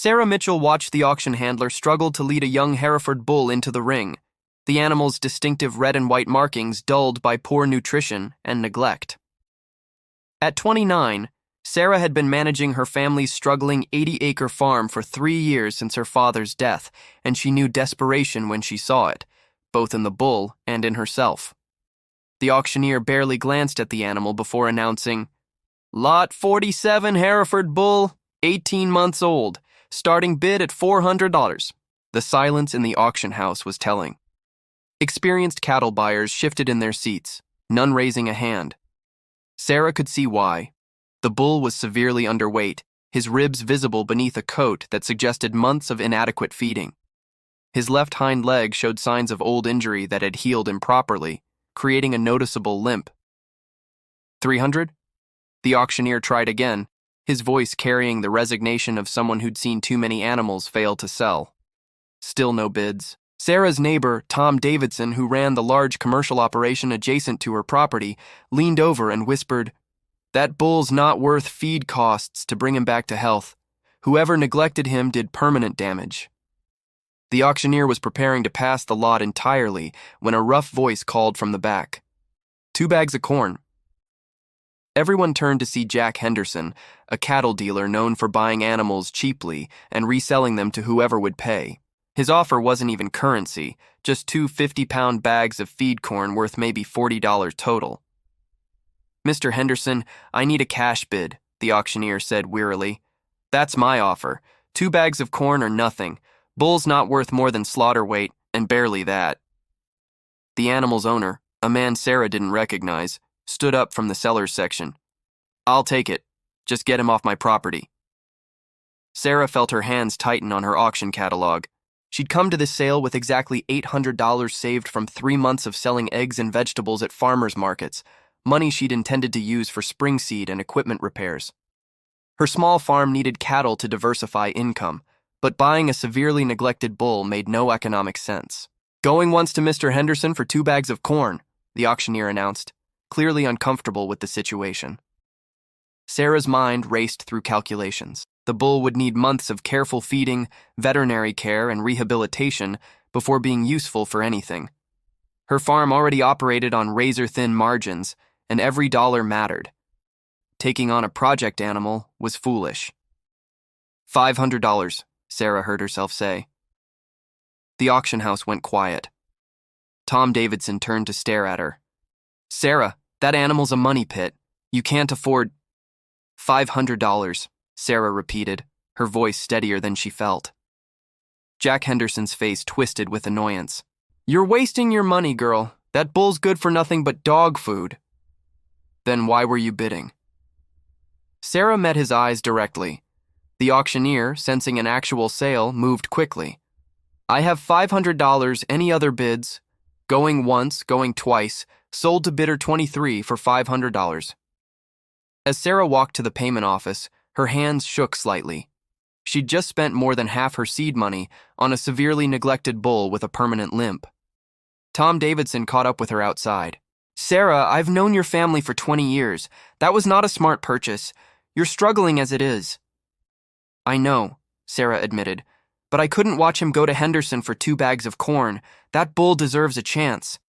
Sarah Mitchell watched the auction handler struggle to lead a young Hereford bull into the ring, the animal's distinctive red and white markings dulled by poor nutrition and neglect. At 29, Sarah had been managing her family's struggling 80-acre farm for 3 years since her father's death, and she knew desperation when she saw it, both in the bull and in herself. The auctioneer barely glanced at the animal before announcing, "Lot 47 Hereford bull, 18 months old, starting bid at $400. The silence in the auction house was telling. Experienced cattle buyers shifted in their seats, none raising a hand. Sarah could see why. The bull was severely underweight, his ribs visible beneath a coat that suggested months of inadequate feeding. His left hind leg showed signs of old injury that had healed improperly, creating a noticeable limp. 300? The auctioneer tried again, his voice carrying the resignation of someone who'd seen too many animals fail to sell. Still no bids. Sarah's neighbor, Tom Davidson, who ran the large commercial operation adjacent to her property, leaned over and whispered, "That bull's not worth feed costs to bring him back to health. Whoever neglected him did permanent damage." The auctioneer was preparing to pass the lot entirely when a rough voice called from the back, "2 bags of corn." Everyone turned to see Jack Henderson, a cattle dealer known for buying animals cheaply and reselling them to whoever would pay. His offer wasn't even currency, just 2 50-pound bags of feed corn worth maybe $40 total. "Mr. Henderson, I need a cash bid," the auctioneer said wearily. "That's my offer. 2 bags of corn or nothing. Bull's not worth more than slaughter weight, and barely that." The animal's owner, a man Sarah didn't recognize, stood up from the seller's section. "I'll take it. Just get him off my property." Sarah felt her hands tighten on her auction catalog. She'd come to this sale with exactly $800 saved from 3 months of selling eggs and vegetables at farmers markets, money she'd intended to use for spring seed and equipment repairs. Her small farm needed cattle to diversify income, but buying a severely neglected bull made no economic sense. "Going once to Mr. Henderson for 2 bags of corn," the auctioneer announced, clearly uncomfortable with the situation. Sarah's mind raced through calculations. The bull would need months of careful feeding, veterinary care, and rehabilitation before being useful for anything. Her farm already operated on razor-thin margins, and every dollar mattered. Taking on a project animal was foolish. $500, Sarah heard herself say. The auction house went quiet. Tom Davidson turned to stare at her. "Sarah, that animal's a money pit. You can't afford—" $500, Sarah repeated, her voice steadier than she felt. Jack Henderson's face twisted with annoyance. "You're wasting your money, girl. That bull's good for nothing but dog food." "Then why were you bidding?" Sarah met his eyes directly. The auctioneer, sensing an actual sale, moved quickly. "I have $500, any other bids? Going once, going twice, sold to bidder 23 for $500. As Sarah walked to the payment office, her hands shook slightly. She'd just spent more than half her seed money on a severely neglected bull with a permanent limp. Tom Davidson caught up with her outside. "Sarah, I've known your family for 20 years. That was not a smart purchase. You're struggling as it is." "I know," Sarah admitted, "but I couldn't watch him go to Henderson for 2 bags of corn. That bull deserves a chance."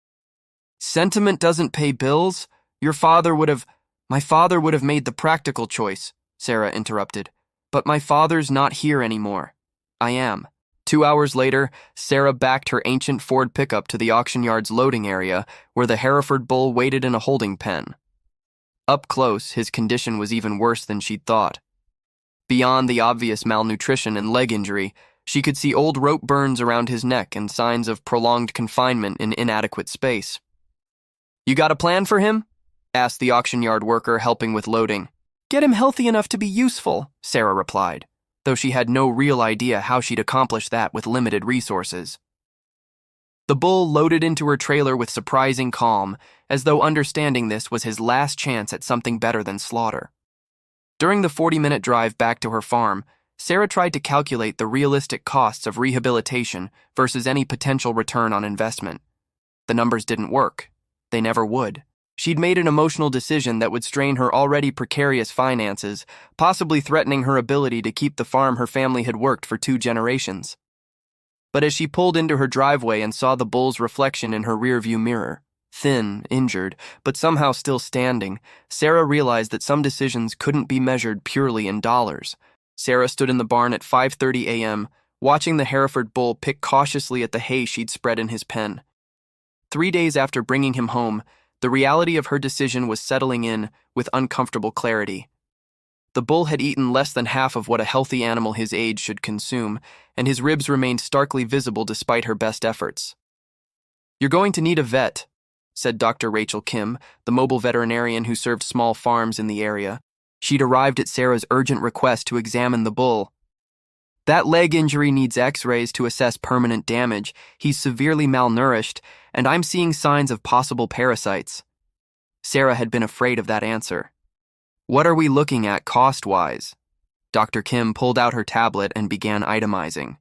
"Sentiment doesn't pay bills. My father would have made the practical choice," Sarah interrupted. "But my father's not here anymore. I am." 2 hours later, Sarah backed her ancient Ford pickup to the auction yard's loading area, where the Hereford bull waited in a holding pen. Up close, his condition was even worse than she'd thought. Beyond the obvious malnutrition and leg injury, she could see old rope burns around his neck and signs of prolonged confinement in inadequate space. "You got a plan for him?" asked the auction yard worker helping with loading. "Get him healthy enough to be useful," Sarah replied, though she had no real idea how she'd accomplish that with limited resources. The bull loaded into her trailer with surprising calm, as though understanding this was his last chance at something better than slaughter. During the 40-minute drive back to her farm, Sarah tried to calculate the realistic costs of rehabilitation versus any potential return on investment. The numbers didn't work. They never would. She'd made an emotional decision that would strain her already precarious finances, possibly threatening her ability to keep the farm her family had worked for 2 generations. But as she pulled into her driveway and saw the bull's reflection in her rearview mirror, thin, injured, but somehow still standing, Sarah realized that some decisions couldn't be measured purely in dollars. Sarah stood in the barn at 5:30 a.m., watching the Hereford bull pick cautiously at the hay she'd spread in his pen. 3 days after bringing him home, the reality of her decision was settling in with uncomfortable clarity. The bull had eaten less than half of what a healthy animal his age should consume, and his ribs remained starkly visible despite her best efforts. "You're going to need a vet," said Dr. Rachel Kim, the mobile veterinarian who served small farms in the area. She'd arrived at Sarah's urgent request to examine the bull. "That leg injury needs x-rays to assess permanent damage. He's severely malnourished, and I'm seeing signs of possible parasites." Sarah had been afraid of that answer. "What are we looking at cost-wise?" Dr. Kim pulled out her tablet and began itemizing.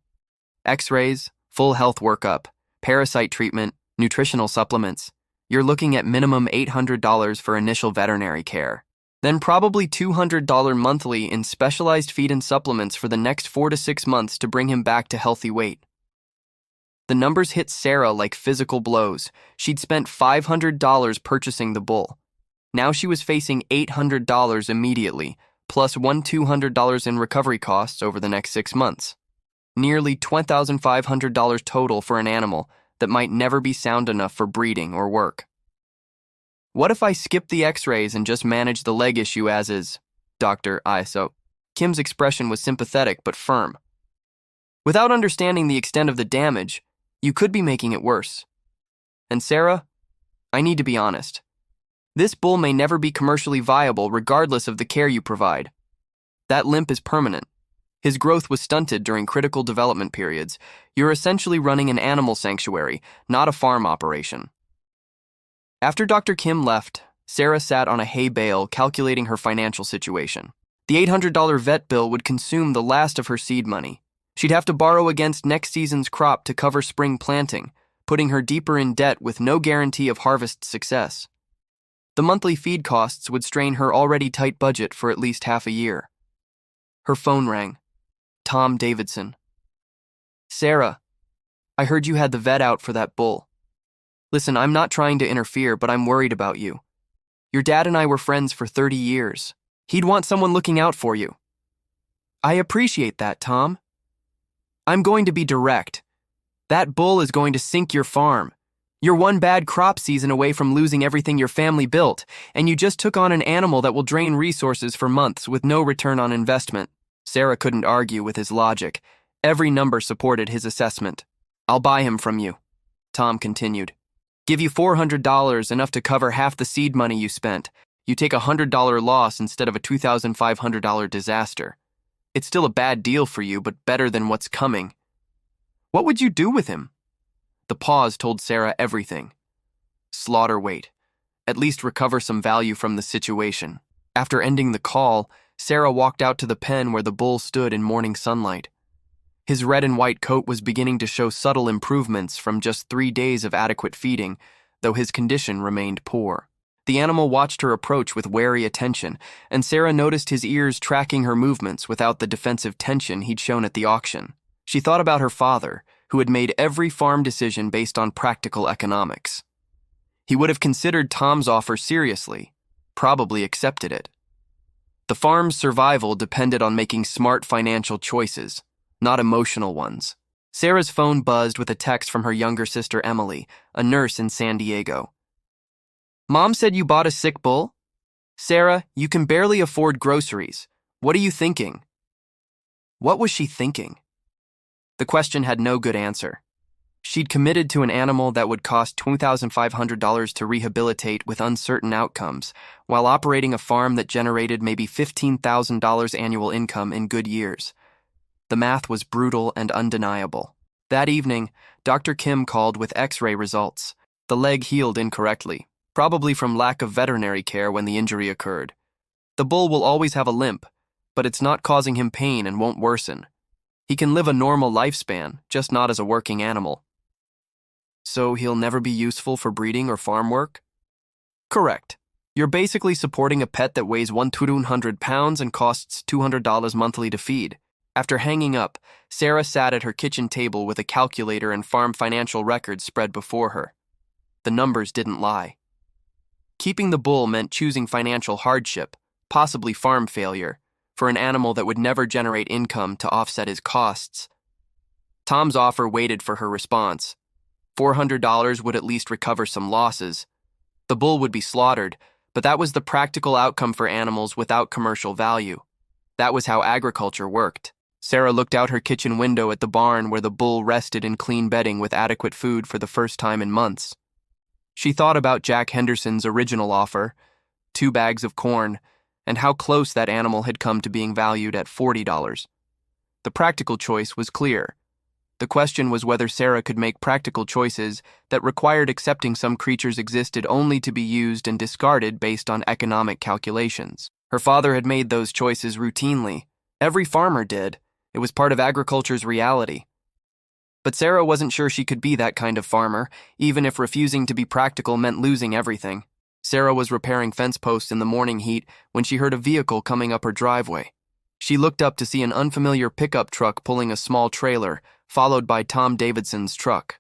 X-rays, full health workup, parasite treatment, nutritional supplements. You're looking at minimum $800 for initial veterinary care. Then probably $200 monthly in specialized feed and supplements for the next 4 to 6 months to bring him back to healthy weight. The numbers hit Sarah like physical blows. She'd spent $500 purchasing the bull. Now she was facing $800 immediately, plus $200 in recovery costs over the next 6 months. Nearly $12,500 total for an animal that might never be sound enough for breeding or work. "What if I skip the x-rays and just manage the leg issue as is, Dr. ISO?" Kim's expression was sympathetic but firm. "Without understanding the extent of the damage, you could be making it worse. And Sarah, I need to be honest. This bull may never be commercially viable regardless of the care you provide. That limp is permanent. His growth was stunted during critical development periods. You're essentially running an animal sanctuary, not a farm operation." After Dr. Kim left, Sarah sat on a hay bale calculating her financial situation. The $800 vet bill would consume the last of her seed money. She'd have to borrow against next season's crop to cover spring planting, putting her deeper in debt with no guarantee of harvest success. The monthly feed costs would strain her already tight budget for at least half a year. Her phone rang. Tom Davidson. "Sarah, I heard you had the vet out for that bull. Listen, I'm not trying to interfere, but I'm worried about you. Your dad and I were friends for 30 years. He'd want someone looking out for you." "I appreciate that, Tom. I'm going to be direct. That bull is going to sink your farm. You're one bad crop season away from losing everything your family built, and you just took on an animal that will drain resources for months with no return on investment." Sarah couldn't argue with his logic. Every number supported his assessment. "I'll buy him from you," Tom continued. "Give you $400, enough to cover half the seed money you spent. You take a $100 loss instead of a $2,500 disaster. It's still a bad deal for you, but better than what's coming." "What would you do with him?" The pause told Sarah everything. Slaughter weight. At least recover some value from the situation. After ending the call, Sarah walked out to the pen where the bull stood in morning sunlight. His red and white coat was beginning to show subtle improvements from just 3 days of adequate feeding, though his condition remained poor. The animal watched her approach with wary attention, and Sarah noticed his ears tracking her movements without the defensive tension he'd shown at the auction. She thought about her father, who had made every farm decision based on practical economics. He would have considered Tom's offer seriously, probably accepted it. The farm's survival depended on making smart financial choices, not emotional ones. Sarah's phone buzzed with a text from her younger sister Emily, a nurse in San Diego. "Mom said you bought a sick bull? Sarah, you can barely afford groceries. What are you thinking?" What was she thinking? The question had no good answer. She'd committed to an animal that would cost $2,500 to rehabilitate with uncertain outcomes, while operating a farm that generated maybe $15,000 annual income in good years. The math was brutal and undeniable. That evening, Dr. Kim called with X-ray results. The leg healed incorrectly, probably from lack of veterinary care when the injury occurred. The bull will always have a limp, but it's not causing him pain and won't worsen. He can live a normal lifespan, just not as a working animal. So he'll never be useful for breeding or farm work? Correct. You're basically supporting a pet that weighs 100 pounds and costs $200 monthly to feed. After hanging up, Sarah sat at her kitchen table with a calculator and farm financial records spread before her. The numbers didn't lie. Keeping the bull meant choosing financial hardship, possibly farm failure, for an animal that would never generate income to offset his costs. Tom's offer waited for her response. $400 would at least recover some losses. The bull would be slaughtered, but that was the practical outcome for animals without commercial value. That was how agriculture worked. Sarah looked out her kitchen window at the barn where the bull rested in clean bedding with adequate food for the first time in months. She thought about Jack Henderson's original offer, 2 bags of corn, and how close that animal had come to being valued at $40. The practical choice was clear. The question was whether Sarah could make practical choices that required accepting some creatures existed only to be used and discarded based on economic calculations. Her father had made those choices routinely. Every farmer did. It was part of agriculture's reality. But Sarah wasn't sure she could be that kind of farmer, even if refusing to be practical meant losing everything. Sarah was repairing fence posts in the morning heat when she heard a vehicle coming up her driveway. She looked up to see an unfamiliar pickup truck pulling a small trailer, followed by Tom Davidson's truck.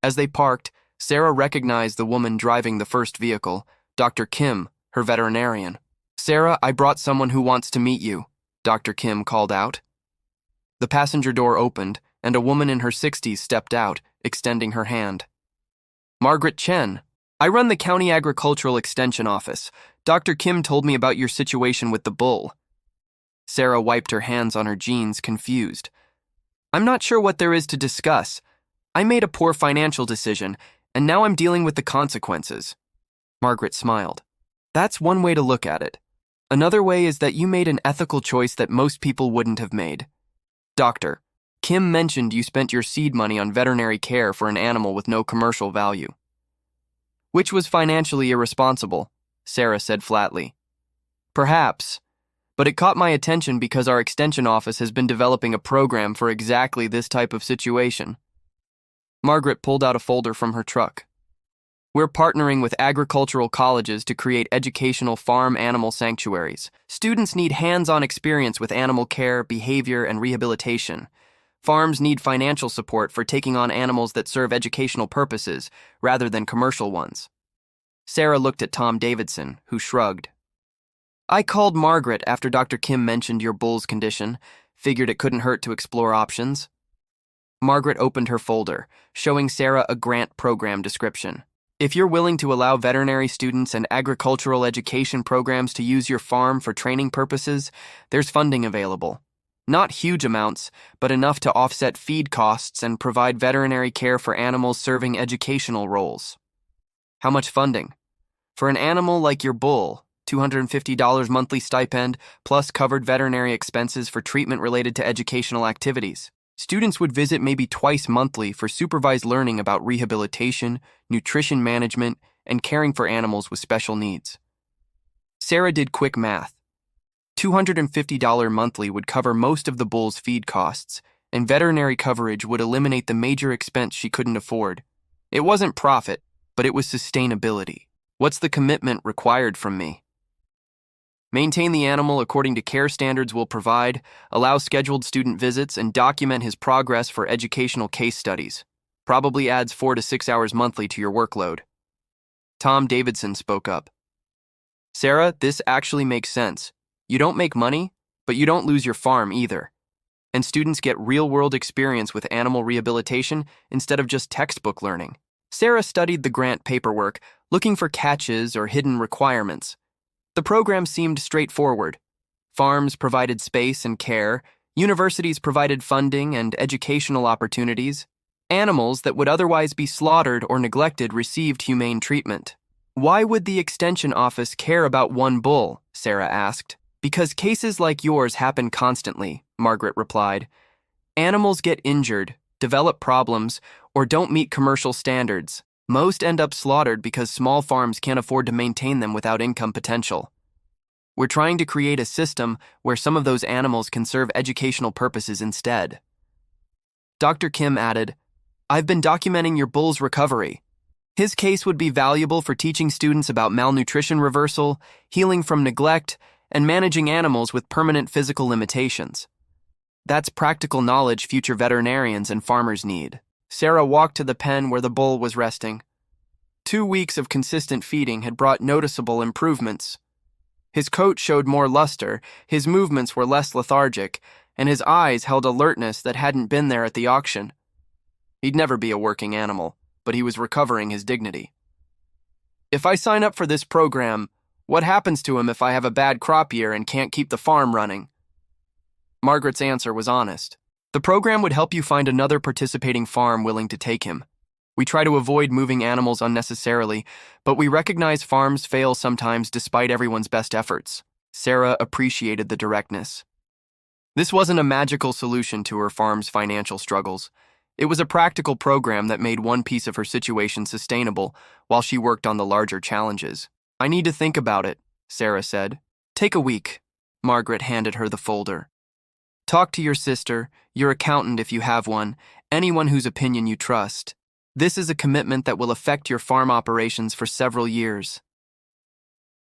As they parked, Sarah recognized the woman driving the first vehicle, Dr. Kim, her veterinarian. "Sarah, I brought someone who wants to meet you," Dr. Kim called out. The passenger door opened, and a woman in her 60s stepped out, extending her hand. "Margaret Chen. I run the County Agricultural Extension Office. Dr. Kim told me about your situation with the bull." Sarah wiped her hands on her jeans, confused. "I'm not sure what there is to discuss. I made a poor financial decision, and now I'm dealing with the consequences." Margaret smiled. "That's one way to look at it. Another way is that you made an ethical choice that most people wouldn't have made. Doctor, Kim mentioned you spent your seed money on veterinary care for an animal with no commercial value." "Which was financially irresponsible," Sarah said flatly. "Perhaps, but it caught my attention because our extension office has been developing a program for exactly this type of situation." Margaret pulled out a folder from her truck. "We're partnering with agricultural colleges to create educational farm animal sanctuaries. Students need hands-on experience with animal care, behavior, and rehabilitation. Farms need financial support for taking on animals that serve educational purposes rather than commercial ones." Sarah looked at Tom Davidson, who shrugged. "I called Margaret after Dr. Kim mentioned your bull's condition, figured it couldn't hurt to explore options." Margaret opened her folder, showing Sarah a grant program description. "If you're willing to allow veterinary students and agricultural education programs to use your farm for training purposes, there's funding available. Not huge amounts, but enough to offset feed costs and provide veterinary care for animals serving educational roles." "How much funding?" "For an animal like your bull, $250 monthly stipend, plus covered veterinary expenses for treatment related to educational activities. Students would visit maybe twice monthly for supervised learning about rehabilitation, nutrition management, and caring for animals with special needs." Sarah did quick math. $250 monthly would cover most of the bull's feed costs, and veterinary coverage would eliminate the major expense she couldn't afford. It wasn't profit, but it was sustainability. "What's the commitment required from me?" "Maintain the animal according to care standards we'll provide, allow scheduled student visits, and document his progress for educational case studies. Probably adds 4 to 6 hours monthly to your workload." Tom Davidson spoke up. "Sarah, this actually makes sense. You don't make money, but you don't lose your farm either. And students get real-world experience with animal rehabilitation instead of just textbook learning." Sarah studied the grant paperwork, looking for catches or hidden requirements. The program seemed straightforward. Farms provided space and care, universities provided funding and educational opportunities. Animals that would otherwise be slaughtered or neglected received humane treatment. "Why would the extension office care about one bull?" Sarah asked. "Because cases like yours happen constantly," Margaret replied. "Animals get injured, develop problems, or don't meet commercial standards. Most end up slaughtered because small farms can't afford to maintain them without income potential. We're trying to create a system where some of those animals can serve educational purposes instead." Dr. Kim added, "I've been documenting your bull's recovery. His case would be valuable for teaching students about malnutrition reversal, healing from neglect, and managing animals with permanent physical limitations. That's practical knowledge future veterinarians and farmers need. Sarah walked to the pen where the bull was resting. 2 weeks of consistent feeding had brought noticeable improvements. His coat showed more luster, his movements were less lethargic, and his eyes held alertness that hadn't been there at the auction. He'd never be a working animal, but he was recovering his dignity. If I sign up for this program, what happens to him if I have a bad crop year and can't keep the farm running? Margaret's answer was honest. The program would help you find another participating farm willing to take him. We try to avoid moving animals unnecessarily, but we recognize farms fail sometimes despite everyone's best efforts. Sarah appreciated the directness. This wasn't a magical solution to her farm's financial struggles. It was a practical program that made one piece of her situation sustainable while she worked on the larger challenges. I need to think about it, Sarah said. Take a week. Margaret handed her the folder. Talk to your sister, your accountant if you have one, anyone whose opinion you trust. This is a commitment that will affect your farm operations for several years.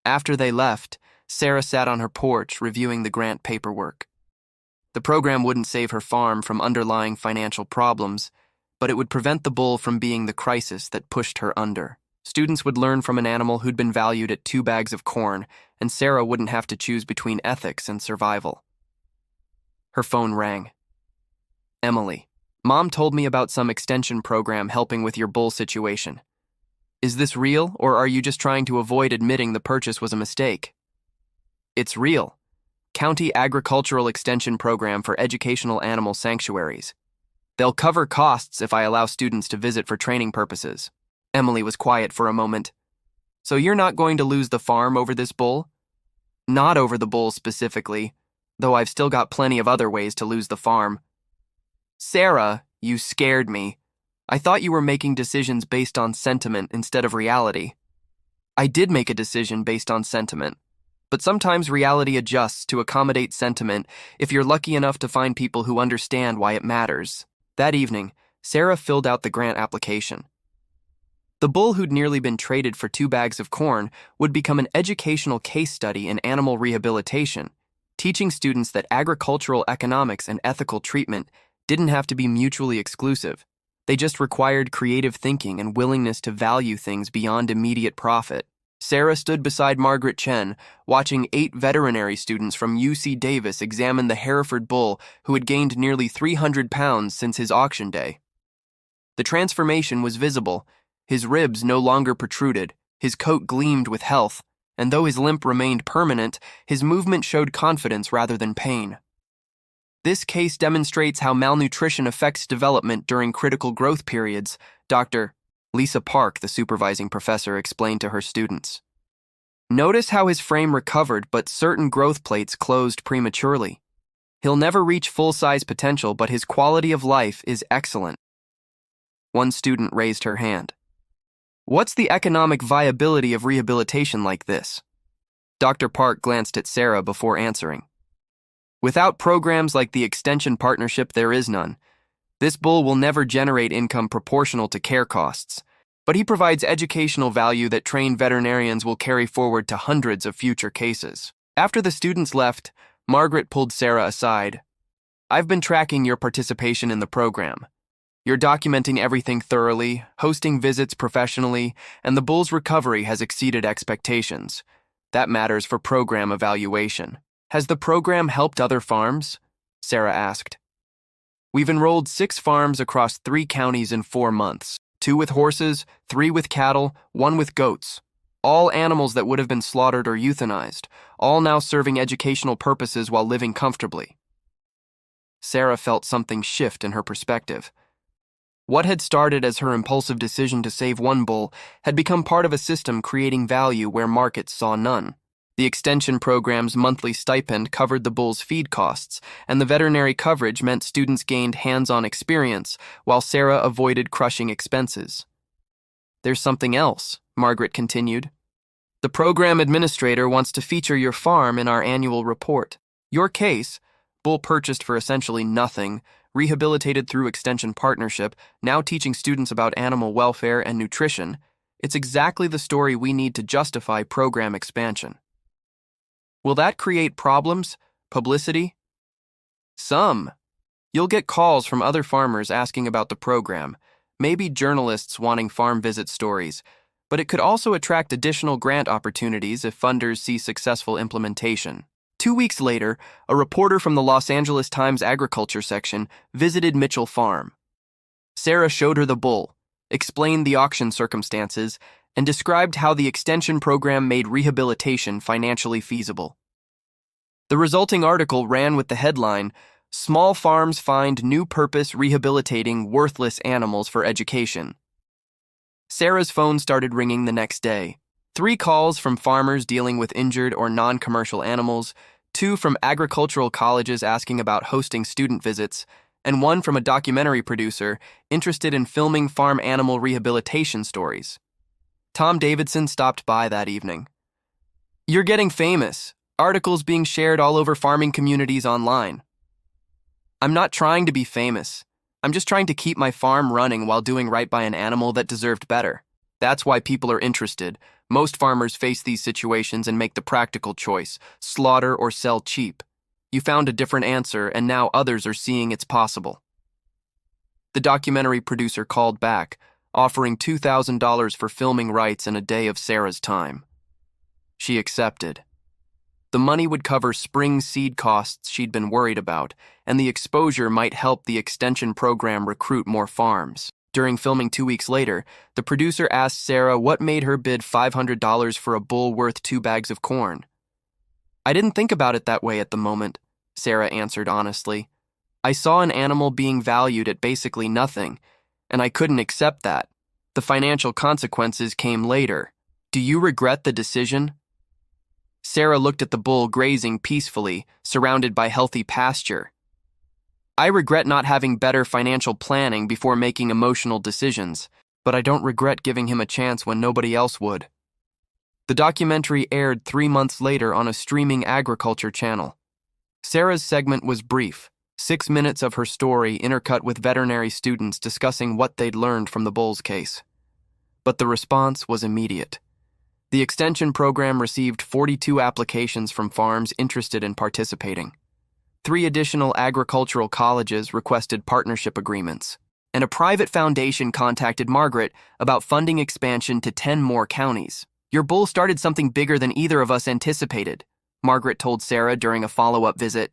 After they left, Sarah sat on her porch reviewing the grant paperwork. The program wouldn't save her farm from underlying financial problems, but it would prevent the bull from being the crisis that pushed her under. Students would learn from an animal who'd been valued at 2 bags of corn, and Sarah wouldn't have to choose between ethics and survival. Her phone rang. Emily, Mom told me about some extension program helping with your bull situation. Is this real, or are you just trying to avoid admitting the purchase was a mistake? It's real. County Agricultural Extension Program for Educational Animal Sanctuaries. They'll cover costs if I allow students to visit for training purposes. Emily was quiet for a moment. So you're not going to lose the farm over this bull? Not over the bull specifically, though I've still got plenty of other ways to lose the farm. Sarah, you scared me. I thought you were making decisions based on sentiment instead of reality. I did make a decision based on sentiment. But sometimes reality adjusts to accommodate sentiment if you're lucky enough to find people who understand why it matters. That evening, Sarah filled out the grant application. The bull who'd nearly been traded for 2 bags of corn would become an educational case study in animal rehabilitation, teaching students that agricultural economics and ethical treatment didn't have to be mutually exclusive. They just required creative thinking and willingness to value things beyond immediate profit. Sarah stood beside Margaret Chen, watching 8 veterinary students from UC Davis examine the Hereford bull who had gained nearly 300 pounds since his auction day. The transformation was visible. His ribs no longer protruded, his coat gleamed with health, and though his limp remained permanent, his movement showed confidence rather than pain. This case demonstrates how malnutrition affects development during critical growth periods, Dr. Lisa Park, the supervising professor, explained to her students. Notice how his frame recovered, but certain growth plates closed prematurely. He'll never reach full-size potential, but his quality of life is excellent. One student raised her hand. What's the economic viability of rehabilitation like this? Dr. Park glanced at Sarah before answering. Without programs like the Extension Partnership, there is none. This bull will never generate income proportional to care costs, but he provides educational value that trained veterinarians will carry forward to hundreds of future cases. After the students left, Margaret pulled Sarah aside. I've been tracking your participation in the program. You're documenting everything thoroughly, hosting visits professionally, and the bull's recovery has exceeded expectations. That matters for program evaluation. Has the program helped other farms? Sarah asked. We've enrolled 6 farms across 3 counties in 4 months, 2 with horses, 3 with cattle, 1 with goats. All animals that would have been slaughtered or euthanized, all now serving educational purposes while living comfortably. Sarah felt something shift in her perspective. What had started as her impulsive decision to save one bull had become part of a system creating value where markets saw none. The extension program's monthly stipend covered the bull's feed costs, and the veterinary coverage meant students gained hands-on experience, while Sarah avoided crushing expenses. There's something else, Margaret continued. The program administrator wants to feature your farm in our annual report. Your case, bull purchased for essentially nothing, rehabilitated through Extension Partnership, now teaching students about animal welfare and nutrition, It's exactly the story we need to justify program expansion. Will that create problems? Publicity? Some. You'll get calls from other farmers asking about the program, maybe journalists wanting farm visit stories, but it could also attract additional grant opportunities if funders see successful implementation. 2 weeks later, a reporter from the Los Angeles Times agriculture section visited Mitchell Farm. Sarah showed her the bull, explained the auction circumstances, and described how the extension program made rehabilitation financially feasible. The resulting article ran with the headline, "Small Farms Find New Purpose Rehabilitating Worthless Animals for Education." Sarah's phone started ringing the next day. 3 calls from farmers dealing with injured or non-commercial animals, 2 from agricultural colleges asking about hosting student visits, and 1 from a documentary producer interested in filming farm animal rehabilitation stories. Tom Davidson stopped by that evening. "You're getting famous. Articles being shared all over farming communities online." "I'm not trying to be famous. I'm just trying to keep my farm running while doing right by an animal that deserved better. That's why people are interested. Most farmers face these situations and make the practical choice, slaughter or sell cheap. You found a different answer, and now others are seeing it's possible." The documentary producer called back, offering $2,000 for filming rights and a day of Sarah's time. She accepted. The money would cover spring seed costs she'd been worried about, and the exposure might help the extension program recruit more farms. During filming 2 weeks later, the producer asked Sarah what made her bid $500 for a bull worth 2 bags of corn. "I didn't think about it that way at the moment," Sarah answered honestly. "I saw an animal being valued at basically nothing, and I couldn't accept that. The financial consequences came later. Do you regret the decision?" Sarah looked at the bull grazing peacefully, surrounded by healthy pasture. "I regret not having better financial planning before making emotional decisions, but I don't regret giving him a chance when nobody else would." The documentary aired 3 months later on a streaming agriculture channel. Sarah's segment was brief, 6 minutes of her story intercut with veterinary students discussing what they'd learned from the bull's case. But the response was immediate. The extension program received 42 applications from farms interested in participating. 3 additional agricultural colleges requested partnership agreements, and a private foundation contacted Margaret about funding expansion to 10 more counties. "Your bull started something bigger than either of us anticipated," Margaret told Sarah during a follow-up visit.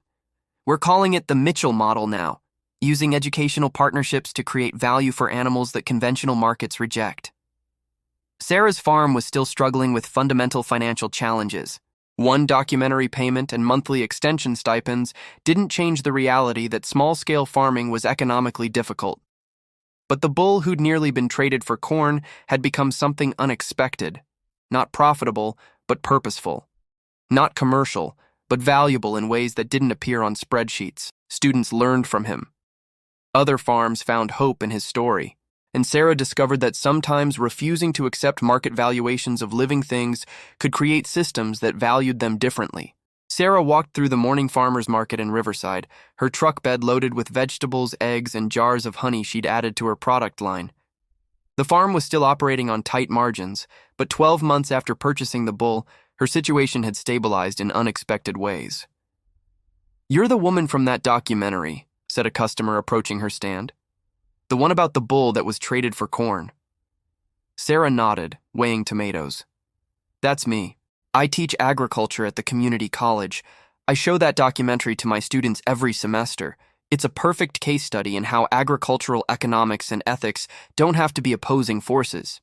"We're calling it the Mitchell model now, using educational partnerships to create value for animals that conventional markets reject." Sarah's farm was still struggling with fundamental financial challenges. One documentary payment and monthly extension stipends didn't change the reality that small-scale farming was economically difficult. But the bull who'd nearly been traded for corn had become something unexpected. Not profitable, but purposeful. Not commercial, but valuable in ways that didn't appear on spreadsheets. Students learned from him. Other farms found hope in his story. And Sarah discovered that sometimes refusing to accept market valuations of living things could create systems that valued them differently. Sarah walked through the morning farmer's market in Riverside, her truck bed loaded with vegetables, eggs, and jars of honey she'd added to her product line. The farm was still operating on tight margins, but 12 months after purchasing the bull, her situation had stabilized in unexpected ways. "You're the woman from that documentary," said a customer approaching her stand. "The one about the bull that was traded for corn." Sarah nodded, weighing tomatoes. "That's me. I teach agriculture at the community college. I show that documentary to my students every semester. It's a perfect case study in how agricultural economics and ethics don't have to be opposing forces."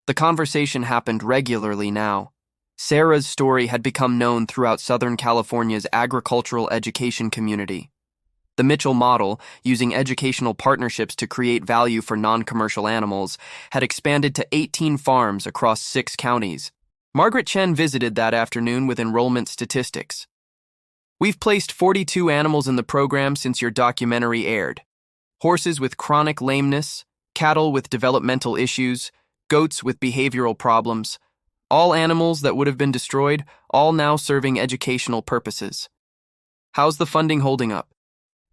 The conversation happened regularly now. Sarah's story had become known throughout Southern California's agricultural education community. The Mitchell model, using educational partnerships to create value for non-commercial animals, had expanded to 18 farms across 6 counties. Margaret Chen visited that afternoon with enrollment statistics. "We've placed 42 animals in the program since your documentary aired. Horses with chronic lameness, cattle with developmental issues, goats with behavioral problems. All animals that would have been destroyed, all now serving educational purposes. How's the funding holding up?"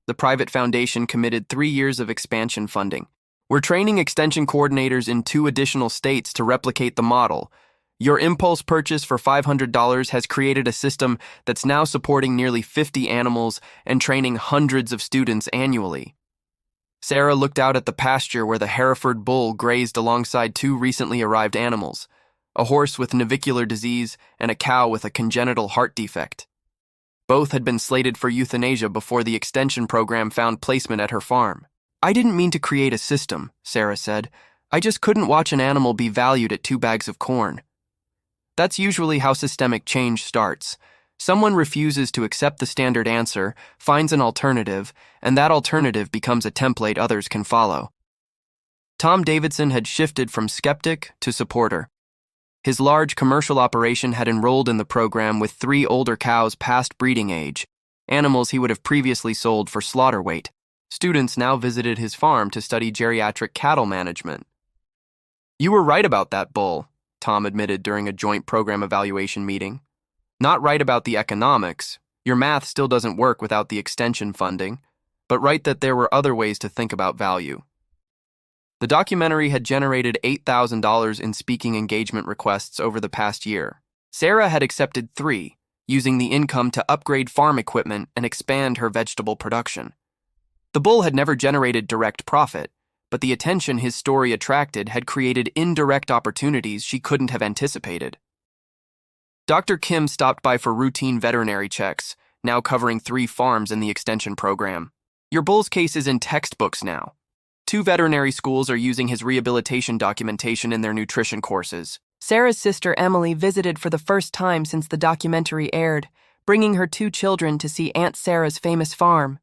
The private foundation committed 3 years of expansion funding, We're training extension coordinators in 2 additional states to replicate the model. Your impulse purchase for $500 has created a system that's now supporting nearly 50 animals and training hundreds of students annually. Sarah looked out at the pasture where the Hereford bull grazed alongside 2 recently arrived animals, a horse with navicular disease and a cow with a congenital heart defect. Both had been slated for euthanasia before the extension program found placement at her farm. "I didn't mean to create a system," Sarah said. "I just couldn't watch an animal be valued at 2 bags of corn." That's usually how systemic change starts. Someone refuses to accept the standard answer, finds an alternative, and that alternative becomes a template others can follow. Tom Davidson had shifted from skeptic to supporter. His large commercial operation had enrolled in the program with 3 older cows past breeding age, animals he would have previously sold for slaughter weight. Students now visited his farm to study geriatric cattle management. "You were right about that bull," Tom admitted during a joint program evaluation meeting. "Not right about the economics. Your math still doesn't work without the extension funding, but right that there were other ways to think about value." The documentary had generated $8,000 in speaking engagement requests over the past year. Sarah had accepted 3, using the income to upgrade farm equipment and expand her vegetable production. The bull had never generated direct profit, but the attention his story attracted had created indirect opportunities she couldn't have anticipated. Dr. Kim stopped by for routine veterinary checks, now covering 3 farms in the extension program. "Your bull's case is in textbooks now. 2 veterinary schools are using his rehabilitation documentation in their nutrition courses." Sarah's sister Emily visited for the first time since the documentary aired, bringing her 2 children to see Aunt Sarah's famous farm.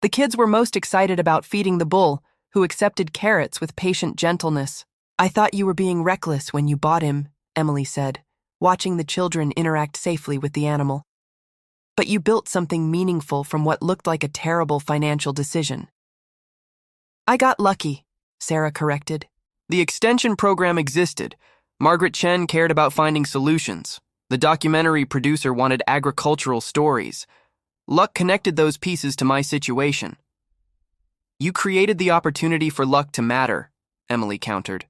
The kids were most excited about feeding the bull, who accepted carrots with patient gentleness. "I thought you were being reckless when you bought him," Emily said, watching the children interact safely with the animal. "But you built something meaningful from what looked like a terrible financial decision." "I got lucky," Sarah corrected. The extension program existed. Margaret Chen cared about finding solutions. The documentary producer wanted agricultural stories. Luck connected those pieces to my situation. "You created the opportunity for luck to matter," Emily countered.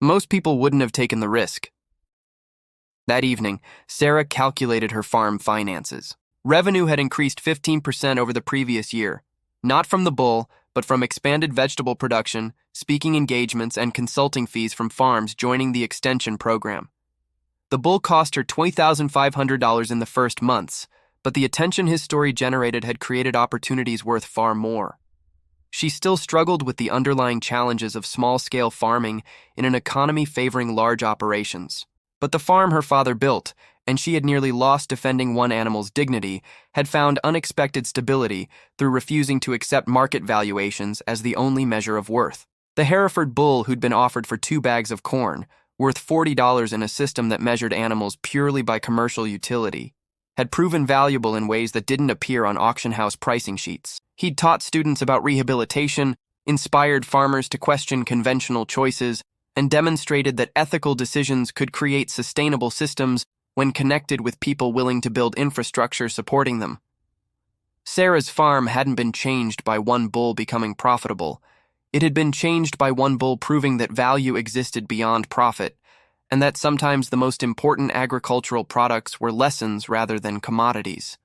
"Most people wouldn't have taken the risk." That evening, Sarah calculated her farm finances. Revenue had increased 15% over the previous year, not from the bull, but from expanded vegetable production, speaking engagements, and consulting fees from farms joining the extension program. The bull cost her $20,500 in the first months, but the attention his story generated had created opportunities worth far more. She still struggled with the underlying challenges of small-scale farming in an economy favoring large operations. But the farm her father built, and she had nearly lost defending one animal's dignity, had found unexpected stability through refusing to accept market valuations as the only measure of worth. The Hereford bull who'd been offered for 2 bags of corn, worth $40 in a system that measured animals purely by commercial utility, had proven valuable in ways that didn't appear on auction house pricing sheets. He'd taught students about rehabilitation, inspired farmers to question conventional choices, and demonstrated that ethical decisions could create sustainable systems when connected with people willing to build infrastructure supporting them. Sarah's farm hadn't been changed by one bull becoming profitable. It had been changed by one bull proving that value existed beyond profit, and that sometimes the most important agricultural products were lessons rather than commodities.